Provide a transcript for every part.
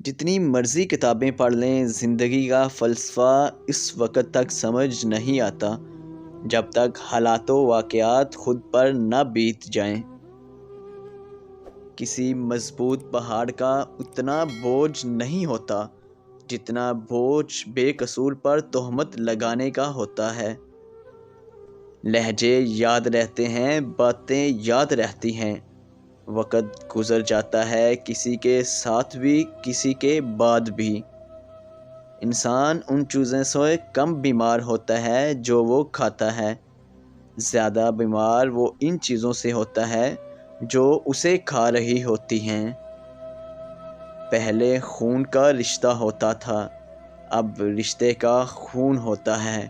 جتنی مرضی کتابیں پڑھ لیں، زندگی کا فلسفہ اس وقت تک سمجھ نہیں آتا جب تک حالات و واقعات خود پر نہ بیت جائیں۔ کسی مضبوط پہاڑ کا اتنا بوجھ نہیں ہوتا جتنا بوجھ بے قصور پر تہمت لگانے کا ہوتا ہے۔ لہجے یاد رہتے ہیں، باتیں یاد رہتی ہیں، وقت گزر جاتا ہے، کسی کے ساتھ بھی کسی کے بعد بھی۔ انسان ان چیزوں سے کم بیمار ہوتا ہے جو وہ کھاتا ہے، زیادہ بیمار وہ ان چیزوں سے ہوتا ہے جو اسے کھا رہی ہوتی ہیں۔ پہلے خون کا رشتہ ہوتا تھا، اب رشتے کا خون ہوتا ہے۔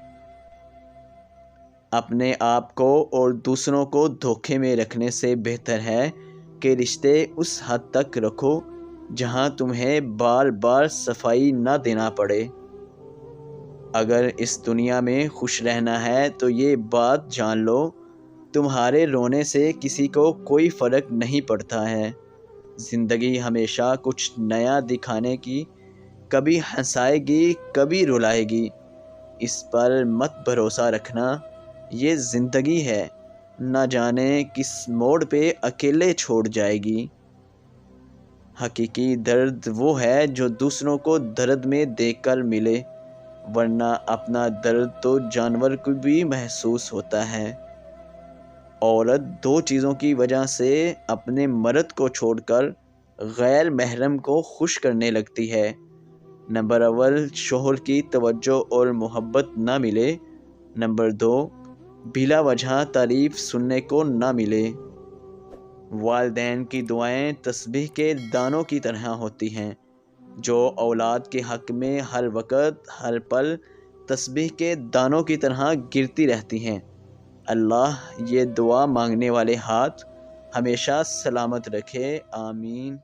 اپنے آپ کو اور دوسروں کو دھوکے میں رکھنے سے بہتر ہے کہ رشتے اس حد تک رکھو جہاں تمہیں بار بار صفائی نہ دینا پڑے۔ اگر اس دنیا میں خوش رہنا ہے تو یہ بات جان لو، تمہارے رونے سے کسی کو کوئی فرق نہیں پڑتا ہے۔ زندگی ہمیشہ کچھ نیا دکھانے کی، کبھی ہنسائے گی کبھی رلائے گی۔ اس پر مت بھروسہ رکھنا، یہ زندگی ہے، نہ جانے کس موڑ پہ اکیلے چھوڑ جائے گی۔ حقیقی درد وہ ہے جو دوسروں کو درد میں دیکھ کر ملے، ورنہ اپنا درد تو جانور کو بھی محسوس ہوتا ہے۔ عورت دو چیزوں کی وجہ سے اپنے مرد کو چھوڑ کر غیر محرم کو خوش کرنے لگتی ہے۔ نمبر اول، شوہر کی توجہ اور محبت نہ ملے۔ نمبر دو، بلا وجہ تعریف سننے کو نہ ملے۔ والدین کی دعائیں تسبیح کے دانوں کی طرح ہوتی ہیں جو اولاد کے حق میں ہر وقت ہر پل تسبیح کے دانوں کی طرح گرتی رہتی ہیں۔ اللہ یہ دعا مانگنے والے ہاتھ ہمیشہ سلامت رکھے، آمین۔